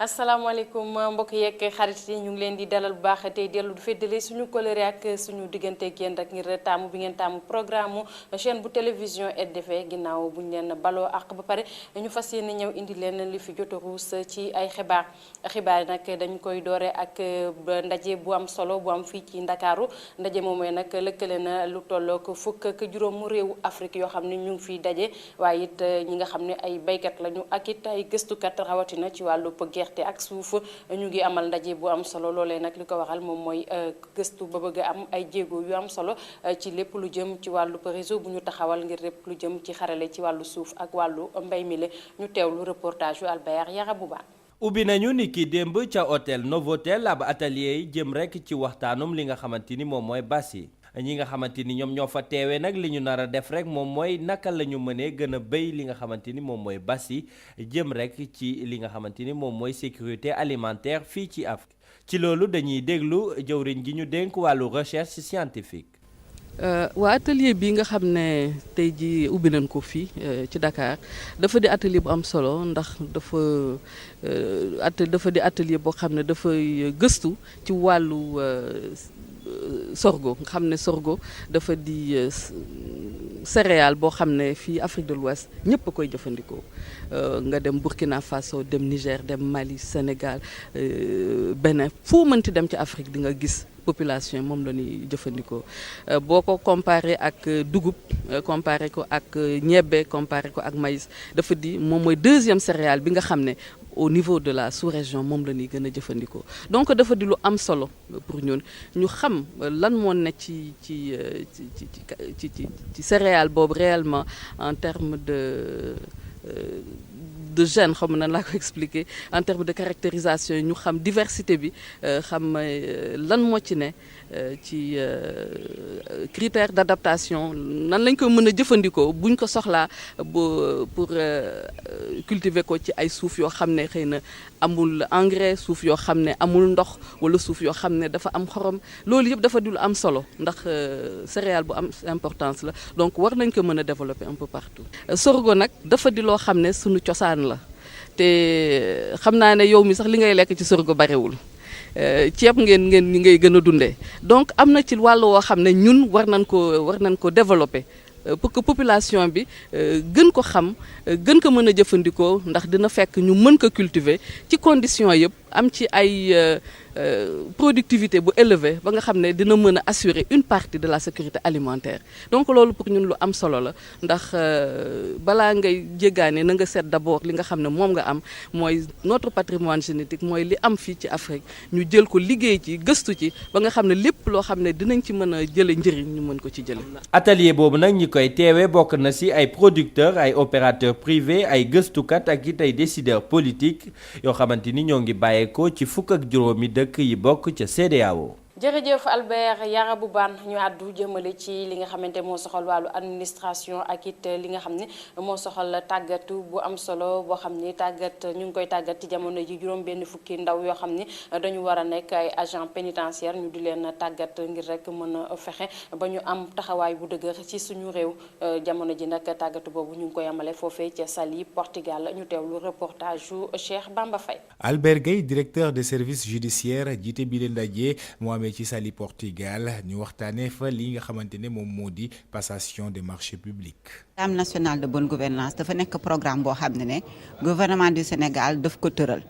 asalaamaaleykum mbokk yeeg xarit yi ñu ngi leen di dalal bu baax tey dellu du feddale suñu coloré ak suñu diggante ak yéen rek ngir taamu bi ngeen taamu programme chaîne bu télévision RDV ginnaaw bu ñu leen baloo ak ba pare ñu fas yéene ñëw indi leen li fi jot a ruus ci ay xibaar yi nag dañu koy doore ak ndaje bu am solo bu am fii ci Ndakaaru ndaje moom nag lëkkale na lu tollook fukk ak juróomu réewu Afrique yoo xam ne ñu ngi fiy daje waaye it ñi nga xam ne ay baykat lañu ak it ay gëstukat rawatina ci wàllu gerte ak suuf ñu ngi amal ndaje bu am solo loolee nag li ko waxal moom mooy gëstu ba bëgg a am ay jéego yu am solo ci lépp lu jëm ci wàllu réseau bu ñu taxawal ngir lépp lu jëm ci xarale ci wàllu suuf ak wàllu mbay mi la ñu teewlu reportage yu Albert Yarabou Ba. ubbi nañu ni ki démb ca hôtel Novotel ab atelier yi jëm rek ci waxtaanum li nga xamante ni moom mooy bas yi ñi nga xamante ni ñoom ñoo fa teewee nag li ñu nar a def rek moom mooy naka la ñu mënee gën a béy li nga xamante ni moom mooy bas yi jëm rek ci li nga xamante ni moom mooy sécurité alimentaire fii ci Afrique ci loolu dañuy déglu jëwriñ gi ñu dénk wàllu recherche scientifique. waa atelier bi nga xam ne tey ji ubbi nañ ko fii ci Dakar dafa di atelier bu am solo ndax dafa di atelier boo xam ne dafay gëstu ci wàllu sorgho nga xam ne sorgho dafa di céréale boo xam ne fii Afrique de l'Ouest ñëpp a koy jëfandikoo nga dem Burkina Faso dem Niger dem Mali Sénégal Bénin foo mënti dem ci Afrique di nga gis population moom la ñuy jëfandikoo boo ko comparé ak dugub comparé ko ak ñebbe comparé ko ak maïs dafa di moom mooy deuxième céréale bi nga xam ne au niveau de la sous-région moom la ñuy gën a jëfandikoo donc dafa di lu am solo pour ñun ñu xam lan moo ne ci céréale boobu réellement en termes de gène xam na laa ko expliquer en termes de caractérisation ñu xam diversité bi xam lan moo ci ne ci critère d'adaptation nan lañ ko mën a jëfandikoo buñ ko soxlaa pour cultiver ko ci ay suuf yoo xam ne xëy na amul engrais suuf yoo xam ne amul ndox wala suuf yoo xam ne dafa am xorom loolu yëpp dafa di lu am solo ndax céréale bu am importance la donc war nañ ko mën a développer un peu partout. sorgho nag dafa di loo xam ne suñu cosaan la te xam naa ne yow mi sax li ngay lekk ci sorgho barewul ceeb ngeen ñi ngay gën a dundee donc am na ci wàll woo xam ne ñun war nañ ko développer pour que population bi gën ko xam gën ko mën a jëfandikoo ndax dina fekk ñu mën ko cultiver ci conditions yëpp am ci ay productivité bu élevée ba nga xam ne dina mën a assurer une partie de la sécurité alimentaire donc loolu pour ñun lu am solo la ndax balaa ngay jéggaane na nga seet d'abord li nga xam ne moom nga am mooy notre patrimoine génétique mooy li am fii ci Afrique ñu jël ko liggéey ci gëstu ci ba nga xam ne lépp loo xam ne dinañ ci mën a jële njëriñ ñu mën ko ci jële. atelier boobu nag ñi koy teewee bokk na ci ay producteurs ay opérateurs privés ay gëstukat ak it ay décideurs politiques yoo xamante ni ñoo ngi bàyyeekoo ci fukk ak juróomi dëkk yi bokk ca CEDEAO. jërëjëf Albert Yarabou Ba ñu àddu jëmale ci li nga xamante moo soxal wàllu administration ak it li nga xam ne moo soxal tàggatu bu am solo boo xam ni ñu ngi koy tàggat ci jamono ji juróom benn fukki ndaw yoo xam ni dañu war a nekk ay agent pénitentiaire ñu di leen tàggat ngir rek mën a fexe ba ñu am taxawaay bu dëgër ci suñu réew jamono ji nag tàggatu boobu ñu ngi koy amale foofee ca Saly Portugal ñu teewlu reportage yu Cheikh Bamba Faye. Albert Gueye directeur des services judiciaires jiite bi leen ndaje moo amee ci Saly Portugal ñu waxtaanee fa li nga xamante ne moom moo di passation des marchés publics. Programme national de bonne gouvernance dafa nekk programme boo xam ne gouvernement du Sénégal daf ko tëral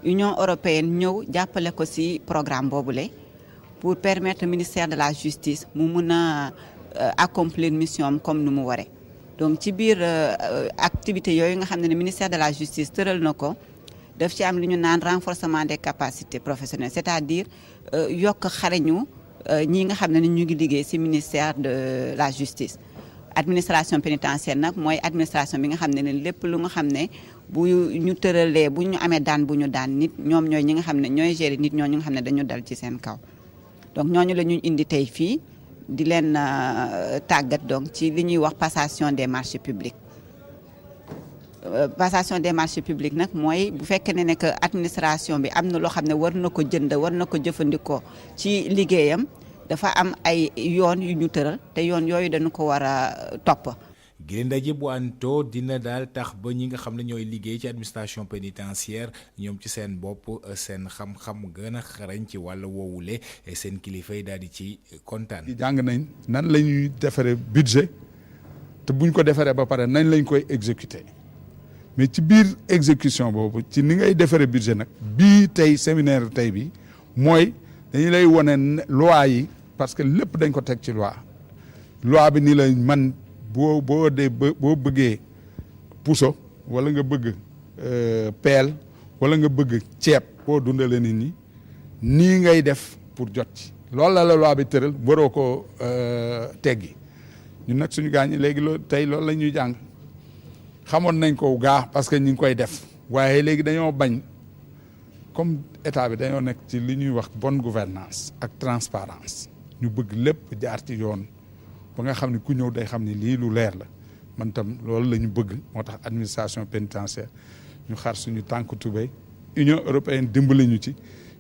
Union européenne ñëw jàppale ko ci programme boobule pour permettre ministère de la justice mu mun a accomplir mission am comme nu mu waree donc ci biir activité yooyu nga xam ne ministère de la justice tëral na ko. daf ci am li ñu naan renforcement des capacités professionnelles c'est-à-dire yokk xarañu ñi nga xam ne ñu ngi liggéey ci ministère de la justice. administration pénitentiaire nag mooy administration bi nga xam ne lépp lu nga xam ne bu ñu tëralee bu ñu amee daan bu ñu daan nit ñoom ñooy ñi nga xam ne ñooy gérer nit ñooñu nga xam ne dañu dal ci seen kaw donc ñooñu la ñu indi tey fii di leen tàggat donc ci li ñuy wax passation des marchés publics. Passation des marchés publics nag mooy bu fekkee ne que administration bi am na loo xam ne war na ko jënd war na ko jëfandikoo ci liggéeyam dafa am ay yoon yu ñu tëral te yoon yooyu dañu ko war a topp. gi ndaje bu anto dina daal tax ba ñi nga xam ne ñooy liggéey ci administration pénitentiaire ñoom ci seen bopp seen xam-xam gën a xarañ ci wàll woowule seen kilifa yi daal di ci kontaan. jàng nañ nan la ñuy defaree budget te buñ ko defaree ba pare nañ lañ koy exécuter mais ci biir exécution boobu ci ni ngay defaree budget nag bii tey séminaire tey bi mooy dañu lay wane loi yi parce que lépp dañ ko teg ci loi bi ni la man boo bëggee puso wala nga bëgg peel wala nga bëgg ceeb boo dundale nit ñi nii ngay def pour jot ci loolu la loi bi tëral waroo ko teggi ñun nag suñu gaañ léegi loolu la ñuy jàng xamoon nañ ko gaa parce que ñu ngi koy def waaye léegi dañoo bañ comme état bi dañoo nekk ci li ñuy wax bonne gouvernance ak transparence ñu bëgg lépp jaar ci yoon ba nga xam ne ku ñëw day xam ne lii lu leer la man tam loolu la ñu bëgg moo tax administration pénitentiaire ñu xar suñu tànk tubéy Union européenne dimbali ñu ci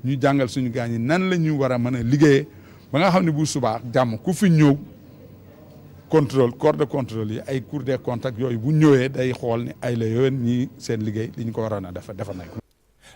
ñu jàngal suñu gaañ yi nan la ñu war a mën a liggéeyee ba nga xam ne bu subaa jàmm ku fi ñëw contrôle corps de contrôle yi ay cour des comptes ak yooyu bu ñëwee day xool ni ay la yowén ñii seen liggéey li ñu ko waroon a defa nañ ko.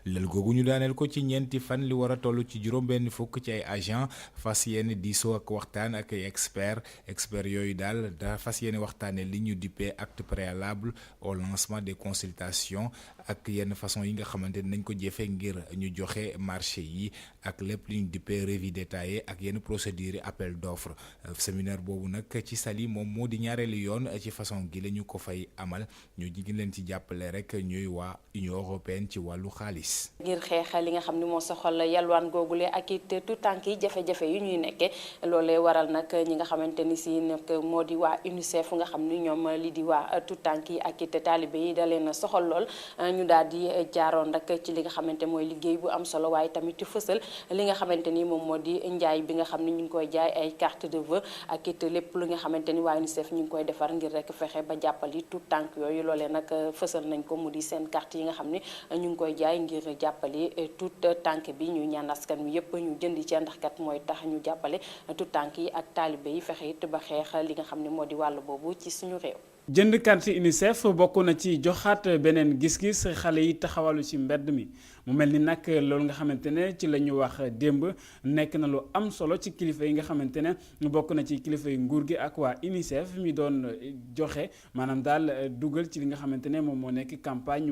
lël googu ñu daaneel ko ci ñeenti fan li war a toll ci juróom-benn fukk ci ay agent fas yéene diisoo ak waxtaan ak ay expert yooyu daal da fas yéene waxtaane li ñu dippee acte préalable au lancement des consultations ak yenn façon yi nga xamante ne nañ ko jëfee ngir ñu joxe marché yi ak lépp li ñu dippee revue détaillée ak yenn procédures yi appel d'offre séminaire boobu nag ci Saly moom moo di ñaareelu yoon ci façon gi la ñu ko fay amal ñu ngi leen ci jàppale rek ñuy waa Union européenne ci wàllu xaalis. ngir xeex li nga xam ne moo soxal yalwaan googule ak it tout tànk yi jafe-jafe yu ñuy nekkee loolee waral nag ñi nga xamante ni si nag moo di waa UNICEF nga xam ni ñoom li di waa tout tànk yi ak it taalibe yi da leen soxal lool ñu daal di jaaroon rek ci li nga xamante mooy liggéey bu am solo waaye tamit fësal li nga xamante ni moom moo di njaay bi nga xam ne ñu ngi koy jaay ay carte de vœux ak it lépp lu nga xamante ni waa UNICEF ñu ngi koy defar ngir rek fexe ba jàppali tout tànk yooyu loolee nag fësal nañ ko mu di seen carte yi nga xam ne ñu ngi koy jaay ngir jàppale tout tànk bi ñu ñaan askan wi yëpp ñu jënd ci ndax kat mooy tax ñu jàppale tout tànk yi ak taalibe yi fexe it ba xeex li nga xam ne moo di wàll boobu ci suñu réew. jënd carte UNICEF bokk na ci joxaat beneen gis-gis xale yi taxawalu ci mbedd mi mu mel ni nag loolu nga xamante ne ci la ñu wax démb nekk na lu am solo ci kilifa yi nga xamante ne bokk na ci kilifa yi nguur gi ak waa UNICEF mi doon joxe maanaam daal dugal ci li nga xamante ne moom moo nekk campagne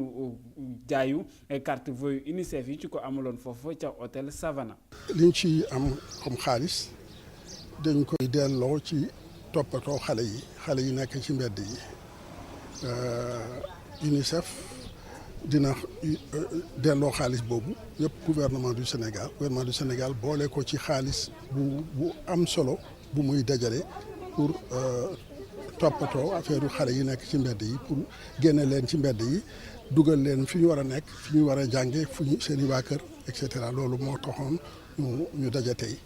jaayu carte vœux UNICEF yi ci ko amuloon foofu ca hôtel Savana. liñ ci am comme xaalis dañ koy delloo ci toppatoo xale yi nekk ci mbedd yi UNICEF dina delloo xaalis boobu yëpp gouvernement du Sénégal boole ko ci xaalis bu am solo bu muy dajale pour toppatoo affaire xale yi nekk ci mbedd yi pour génne leen ci mbedd yi dugal leen fi ñu war a nekk fi ñu war a jànge fu ñu seen i waa kër et cetera loolu moo taxoon ñu daje tey.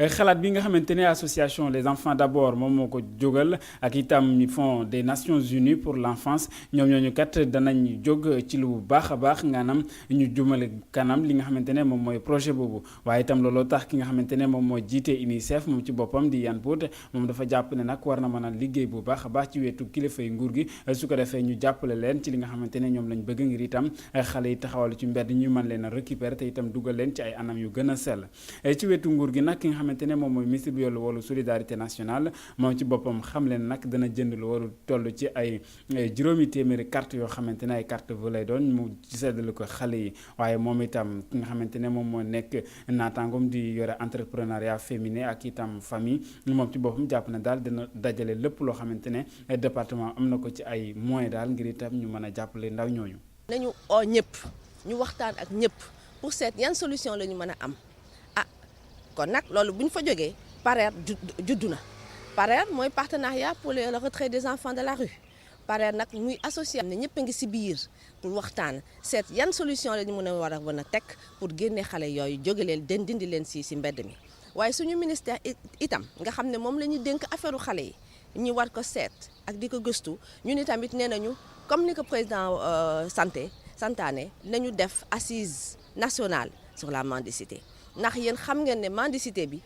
xalaat bi nga xamante ne association les enfants d'abord moom moo ko jógal ak itam Fonds des Nations Unies pour l'enfance ñoom ñooñu kat danañ jóg ci lu baax a baax ngaanam ñu jumale kanam li nga xamante ne moom mooy projet boobu waaye itam looloo tax ki nga xamante ne moom moo jiite UNICEF moom ci boppam di Yann Pout moom dafa jàpp ne nag war na mën a liggéey bu baax a baax ci wetu kilifa yi nguur gi su ko defee ñu jàppale leen ci li nga xamante ne ñoom lañ bëgg ngir itam xale yi taxawalu ci mbedd ñu mën leen a récupérer te itam dugal leen ci ay anam yu gën a sell ci wetu nguur gi nag ki nga xamante ne moom mooy ministre bi yor lu wàllu solidarité nationale moom ci boppam xam leen nag dana jënd lu waru toll ci ay juróomi téeméeri carte yoo xamante ne ay carte vœux lay doon mu ci seddale ko xale yi waaye moom itam ki nga xamante ne moom moo nekk naataangoom di yore entrepreneuriat féminin ak itam famille moom ci boppam jàpp na daal dina dajale lépp loo xamante ne département am na ko ci ay moyens daal ngir itam ñu mën a jàppale ndaw ñooñu. nañu oo ñëpp ñu waxtaan ak ñëpp pour seet yan solution la ñu mën a am. kon nag loolu bu ñu fa jógee PARER juddu na PARER mooy partenariat pour le retrait des enfants de la rue PARER nag muy association ne ñëpp a ngi si biir pour waxtaan seet yan solution la ñu mën a teg pour génne xale yooyu jóge leen dindi leen si mbedd mi waaye suñu ministère itam nga xam ne moom la ñuy dénk affaire xale yi ñu war ko seet ak di ko gëstu ñu ni tamit nee nañu comme ni ko président santaane nañu def assise nationale sur la mendicité ndax yéen xam ngeen ne mendicité bi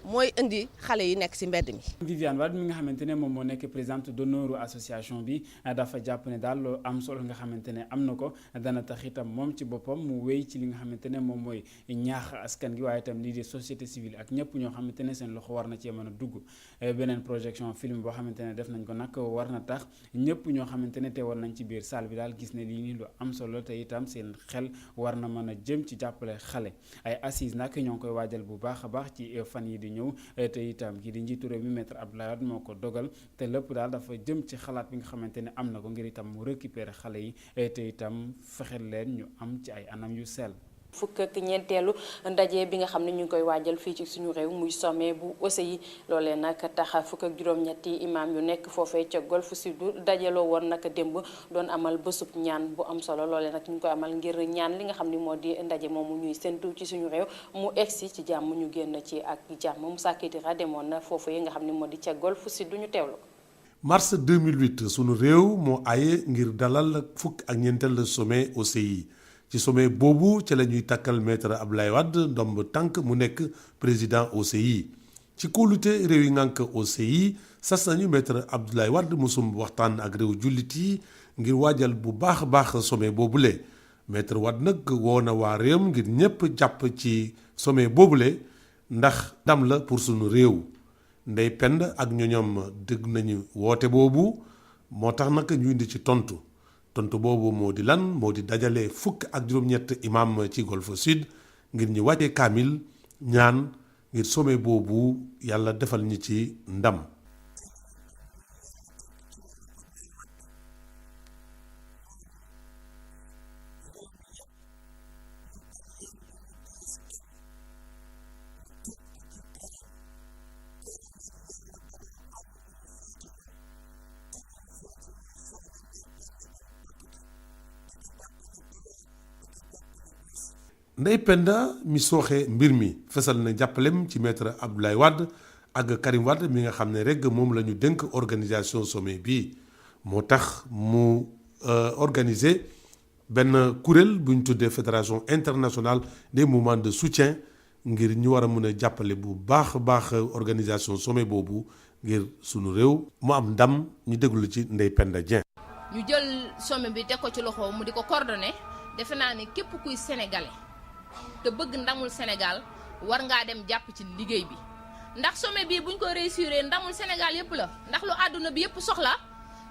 mooy indi xale yi nekk ci mbedd mi. Viviane Wade mi nga xamante ne moom moo nekk présidente d'honneur association bi dafa jàpp ne daal loo am solo nga xamante ne am na ko dana tax itam moom ci boppam mu wéy ci li nga xamante ne moom mooy ñaax askan gi waaye itam lii di société civile ak ñëpp ñoo xamante ne seen loxo war na cee mën a dugg. beneen projection film boo xamante ne def nañ ko nag war na tax ñëpp ñoo xamante ne teewoon nañ ci biir salle bi daal gis ne lii nii lu am solo te itam seen xel war na mën a jëm ci jàppale xale. ay assises nag ñoo ngi koy waajal bu baax a baax ci fan yi di ñëw te itam kii di njiitu réew mi maître Abdoulaye Wade moo ko dogal te lépp daal dafa jëm ci xalaat bi nga xamante ne am na ko ngir itam mu récupérer xale yi te itam fexe leen ñu am ci ay anam yu sell. fukk ak ñeenteelu ndaje bi nga xam ne ñu ngi koy waajal fii ci suñu réew muy sommet bu OCI loolee nag tax fukk ak juróom-ñetti imam yu nekk foofee ca Golf Sud dajaloo woon nag démb doon amal bésub ñaan bu am solo loolee nag ñu ngi koy amal ngir ñaan li nga xam ni moo di ndaje moomu ñuy séntu ci suñu réew mu egsi ci jàmm ñu génn ci ak jàmm Moussa Kédira demoon na foofee nga xam ni moo di ca Golf Sud ñu teewlu ko. mars 2008 sunu réew moo aaye ngir dalal fukk ak ñeenteel sommet OCI. ci sommet boobu ci la ñuy takkal maître Abdoulaye Wade ndomb tànk mu nekk président OCI ci kóolute réew yi ngànk OCI sas nañu maître Abdoulaye Wade musum waxtaan ak réew jullit yi ngir waajal bu baax a baax sommet boobule maître Wade nag woo na waa réewam ngir ñépp jàpp ci sommet boobule ndax ndam la pour sunu réew Ndeye Penda ak ñoñom dégg nañu woote boobu moo tax nag ñu indi ci tontu boobu moo di lan moo di dajale fukk ak juróom-ñett imam ci Golf Sud ngir ñu wàccee kaamil ñaan ngir sommet boobu yàlla defal ñi ci ndam. Ndeye Penda mi sooxe mbir mi fesal na jàppalem ci maître Abdoulaye Wade ak Karim Wade mi nga xam ne rek moom la ñu dénk organisation sommet bi moo tax mu organiser benn kuréel bu ñu tuddee fédération internationale des mouvements de soutien ngir ñu war a mën a jàppale bu baax a baax organisation sommet boobu ngir sunu réew mu am ndam ñu déglu ci Ndeye Penda Dieng. ñu jël sommet bi teg ko ci loxo mu di ko coordonné defe naa ne képp kuy sénégalais. te bëgg ndamul Sénégal war ngaa dem jàpp ci liggéey bi ndax sommet bii buñ ko réussir ndamul Sénégal yépp la ndax lu àdduna bi yépp soxla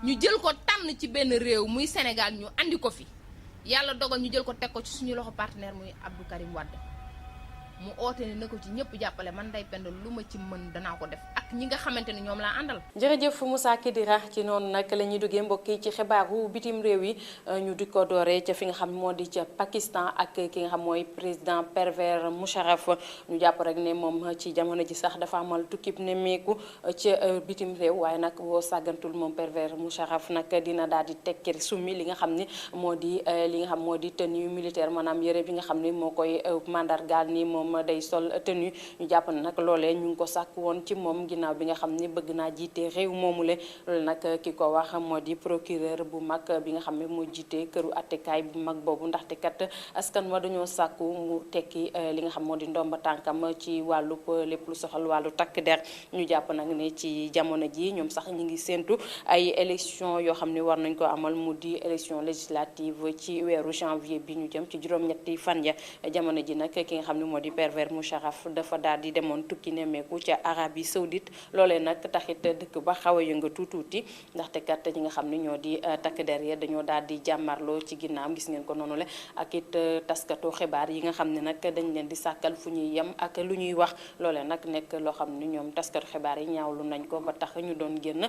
ñu jël ko tànn ci benn réew muy Sénégal ñu andi ko fi yàlla dogal ñu jël ko teg ko ci suñu loxo partenaire muy Abdou Karim Wade mu oote ne na ko ci ñëpp jàppale man Ndeye Penda lu ma ci mën danaa ko def ak ñi nga xamante ne ñoom laa àndal. jërëjëf Moussa Kédira ci noonu nag la ñuy duggee mbokk yi ci xibaaru bitim réew yi ñu di ko dooree ca fi nga xam moo di ca Pakistan ak ki nga xam mooy président Pervez Musharraf ñu jàpp rek ne moom ci jamono ji sax dafa amal tukkib nemmeeku ca bitim réew waaye nag boo sàggantul moom Pervez Musharraf nag dina daal di tekki summi li nga xam ni moo di tenue militaire maanaam yëre bi nga xam ni moo koy mandargaal ni moom day sol tenue ñu jàpp ne nag loolee ñu ngi ko sàkk woon ci moom ginnaaw bi nga xam ni bëgg naa jiite réew moomule loolu nag ki ko wax moo di procureur bu mag bi nga xam ne moo jiite këru attekaay bu mag boobu ndaxte kat askan wa dañoo sàkku mu tekki li nga xam moo di ndomba tànkam ci wàllu lépp lu soxal wàllu takk der ñu jàpp nag ne ci jamono ji ñoom sax ñu ngi séentu ay élection yoo xam ne war nañ ko amal mu di élection législative ci weeru janvier bi ñu jëm ci juróom-ñetti fan ya jamono ji nag ki nga xam ne moo di Pervez Musharraf dafa daal di demoon tukki nemmeeku ca Arabie Saoudite loolee nag taxit dëkk ba xaw a yëngatu tuuti ndaxte kat ñi nga xam ne ñoo di takk der ya dañoo daal di jàmmarloo ci ginnaaw gis ngeen ko noonu le ak it taskatu xibaar yi nga xam ne nag dañ leen di sàkkal fu ñuy yem ak lu ñuy wax loolee nag nekk loo xam ne ñoom taskatu xibaar yi ñaawlu nañ ko ba tax ñu doon génn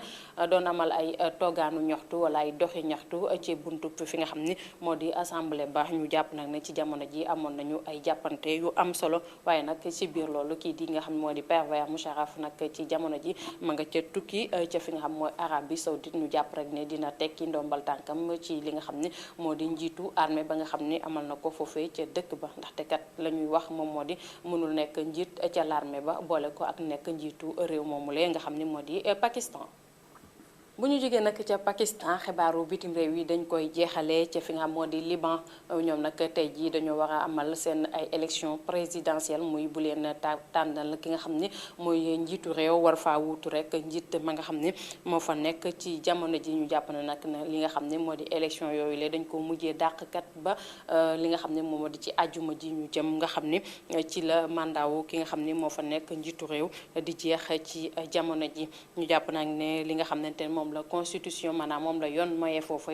doon amal ay toogaanu ñaxtu wala ay doxi ñaxtu ci buntu fi nga xam ni moo di assemblée ba ñu jàpp nag ne ci jamono ji amoon nañu ay jàppante yu am solo waaye nag ci biir loolu kii di nga xam moo di Pervez Musharraf nag ci jamono ji ma nga ca tukki ca fi nga xam mooy Arabie Saoudite ñu jàpp rek ne dina tekki ndombal tànkam ci li nga xam ne moo di njiitu armée ba nga xam ni amal na ko foofee ca dëkk ba ndaxte kat la ñuy wax moom moo di mënul nekk njiit ca l'armée ba boole ko ak nekk njiitu réew moomu lee nga xam ne moo di Pakistan. bu ñu jógee nag ca Pakistan xibaaru bitim réew yi dañ koy jeexalee ca fi nga xam moo di Liban ñoom nag tey jii dañoo war a amal seen ay élection présidentielle muy bu leen tànnal ki nga xam ni mooy njiitu réew war faa wuutu rek njiit ma nga xam ni moo fa nekk ci jamono ji ñu jàpp na nag li nga xam ne moo di élection yooyu la dañ ko mujjee dàqkat ba li nga xam ne moom moo di ci àjjuma ji ñu jëm nga xam ni ci la mandat wu ki nga xam ni moo fa nekk njiitu réew di jeex ci jamono ji ñu jàpp nag ne li nga xam ne te moom la constitution maanaam moom la yoon maye foofu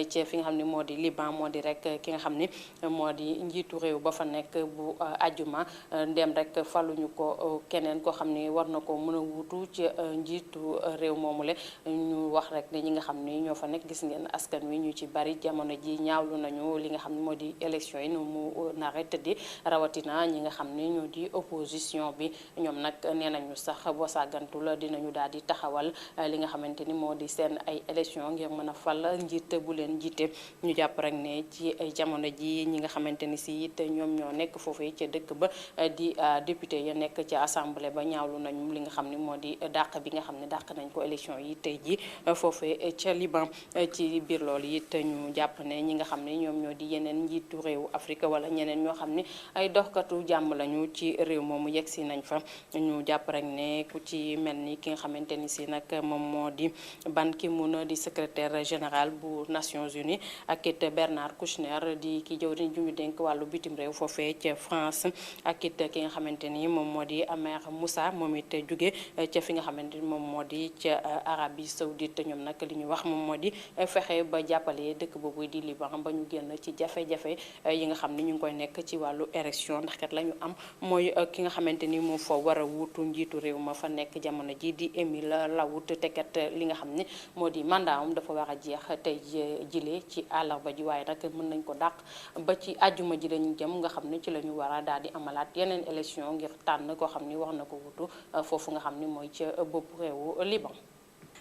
ci fi nga xam ne moo di Liban moo di rek ki nga xam ni moo di njiitu réew ba fa nekk bu àjjuma ndem rek faluñu ko keneen koo xam ni war na ko mën a wuutu ci njiitu réew moomule ñu wax rek ne ñi nga xam ni ñoo fa nekk gis ngeen askan wi ñu ci bari jamono ji ñaawlu nañu li nga xam ne moo di élection yi nu mu nare tëddi rawatina ñi nga xam ni ñoo di opposition bi ñoom nag nee nañu sax boo sàggantul dinañu daal di taxawal li nga xamante ni moo di seen ay élection ngir mën a fal njiit bu leen jiite ñu jàpp rek ne ci jamono ji ñi nga xamante ni si it ñoom ñoo nekk foofu ca dëkk ba di député ya nekk ci assemblée ba ñaawlu nañu li nga xam ne moo di dàq bi nga xam ne dàq nañ ko élection yi tey ji foofee ca Liban ci biir loolu it ñu jàpp ne ñi nga xam ne ñoom ñoo di yeneen njiitu réew Afrique wala ñeneen ñoo xam ne ay doxkatu jàmm lañu ci réew moomu yegg si nañ fa ñu jàpp rek ne ku ci mel ni ki nga xamante ni si nag moom moo di Ban Ki-moon di secrétaire général bu Nations Unies ak it Bernard Kouchner di ki jëwriñ ju ñu dénk wàllu bitim réew foofee ca France ak it ki nga xamante ni moom moo di Amer Moussa moom it jóge ca fi nga xamante ni moom moo di ca Arabie Saoudite ñoom nag li ñu wax moom moo di fexe ba jàppale dëkk boobu di Liban ba ñu génn ci jafe-jafe yi nga xam ni ñu ngi koy nekk ci wàllu élection ndax kat la ñu am mooy ki nga xamante ni moo fa war a wuutu njiitu réew ma fa nekk jamono ji di Émile Lawout te kat li nga xam ni moo di mandatam dafa war a jeex tey jile ci àllarba ji waaye nag mën nañ ko dàq ba ci àjjuma ji lañu jëm nga xam ne ci la ñu war a daal di amalaat yeneen élection ngir tànn koo xam ni wax na ko wutu foofu nga xam ni mooy ca bopp réewu Liban.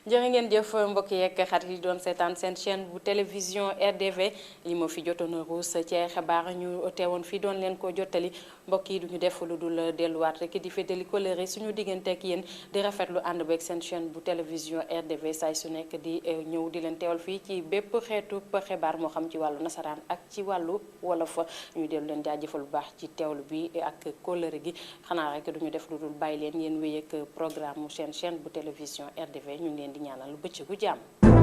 jërë ngeen jëf mbokk yeeg xarit yi doon seetaan seen chaîne bu télévision RDV li ma fi jotoon a ruus ci ay xibaar ñu teewoon fii doon leen ko jottali mbokk yi duñu def lu dul delluwaat rek di féetali colère suñu diggante ak yéen di rafetlu ànd beeg seen chaîne bu télévision RDV saay su nekk di ñëw di leen teewal fii ci bépp xeetu xibaar moo xam ci wàllu nasaraan ak ci wàllu wolof ñu dellu leen jaajëfal bu baax ci teewlu bi ak colère gi xanaa rek duñu def lu dul bàyyi leen yéen wéy ak programme seen chaîne bu télévision RDV ñu ngi leen di ñaanal bëccëgu jàmm.